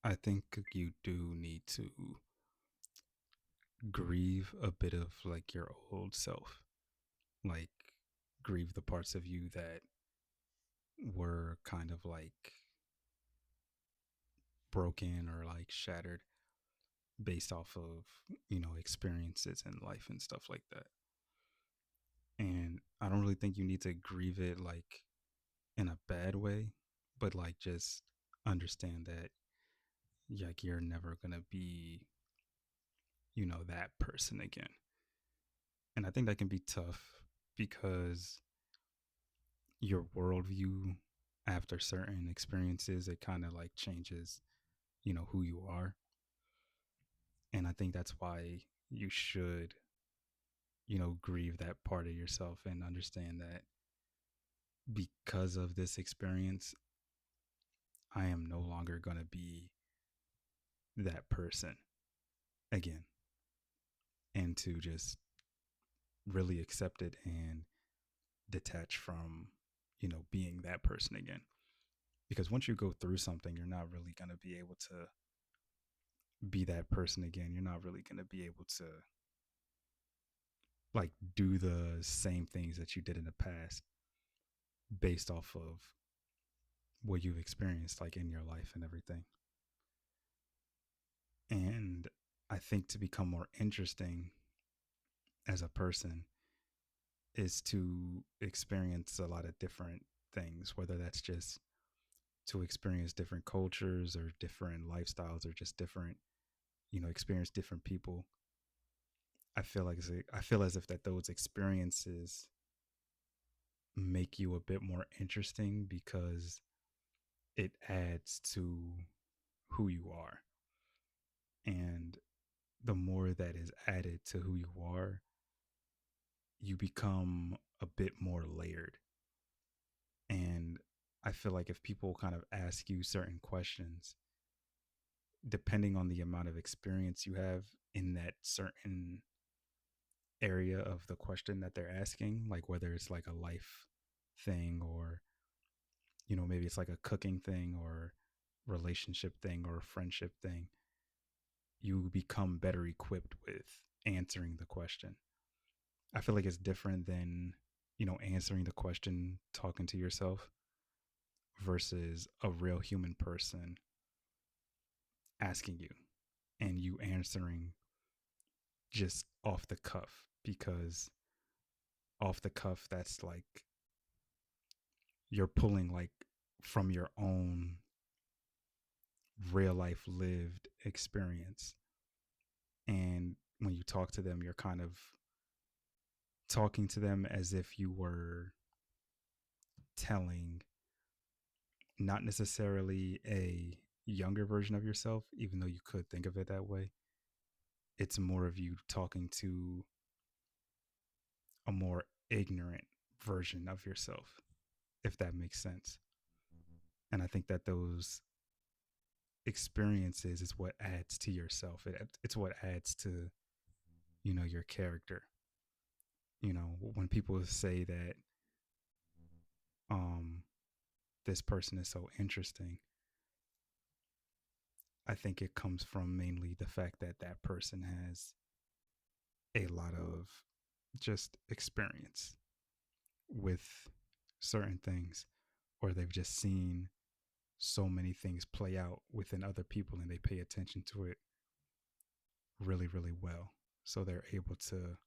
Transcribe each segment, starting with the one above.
I think you do need to grieve a bit of like your old self, like grieve the parts of you that were kind of like broken or like shattered based off of, experiences in life and stuff like that. And I don't really think you need to grieve it like in a bad way, but like just understand that like you're never going to be, that person again. And I think that can be tough because your worldview after certain experiences, it kind of like changes, who you are. And I think that's why you should, grieve that part of yourself and understand that because of this experience, I am no longer going to be that person again. And to just really accept it and detach from, being that person again. Because once you go through something, you're not really going to be able to be that person again. You're not really going to be able to like do the same things that you did in the past based off of what you've experienced like in your life and everything. And I think to become more interesting as a person is to experience a lot of different things, whether that's just to experience different cultures or different lifestyles or just different, experience different people. I feel as if that those experiences make you a bit more interesting because it adds to who you are. And the more that is added to who you are, you become a bit more layered. And I feel like if people kind of ask you certain questions, depending on the amount of experience you have in that certain area of the question that they're asking, like whether it's like a life thing or, maybe it's like a cooking thing or relationship thing or a friendship thing, you become better equipped with answering the question. I feel like it's different than, answering the question, talking to yourself versus a real human person asking you and you answering just off the cuff because off the cuff, that's like you're pulling like from your own real life lived experience. And when you talk to them, you're kind of talking to them as if you were telling not necessarily a younger version of yourself, even though you could think of it that way. It's more of you talking to a more ignorant version of yourself, if that makes sense. And I think that those experiences is what adds to yourself. It's what adds to, your character. When people say that um, this person is so interesting, I think it comes from mainly the fact that that person has a lot of just experience with certain things, or they've just seen so many things play out within other people and they pay attention to it really, really well. So they're able to,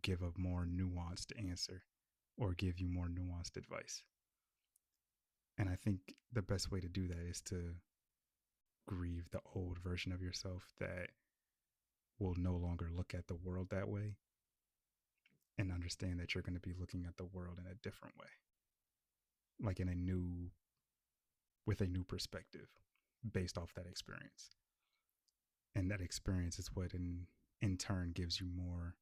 give a more nuanced answer or give you more nuanced advice. And I think the best way to do that is to grieve the old version of yourself that will no longer look at the world that way and understand that you're going to be looking at the world in a different way, like in a new, with a new perspective based off that experience. And that experience is what in turn gives you more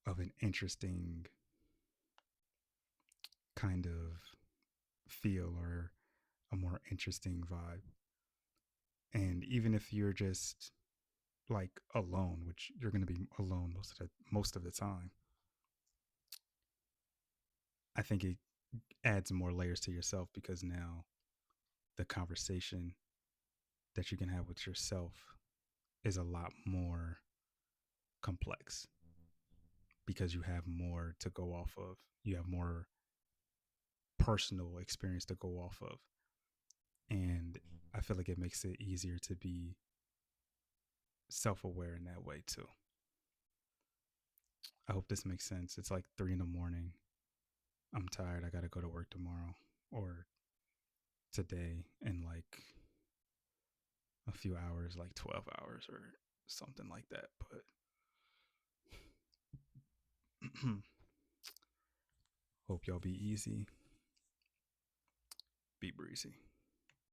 of an interesting kind of feel or a more interesting vibe. And even if you're just like alone, which you're going to be alone most of the time, I think it adds more layers to yourself because now the conversation that you can have with yourself is a lot more complex because you have more to go off of. You have more personal experience to go off of. And I feel like it makes it easier to be self aware in that way too. I hope this makes sense. It's like 3 in the morning. I'm tired. I got to go to work tomorrow or today in like a few hours, like 12 hours or something like that. But hope y'all be easy, be breezy.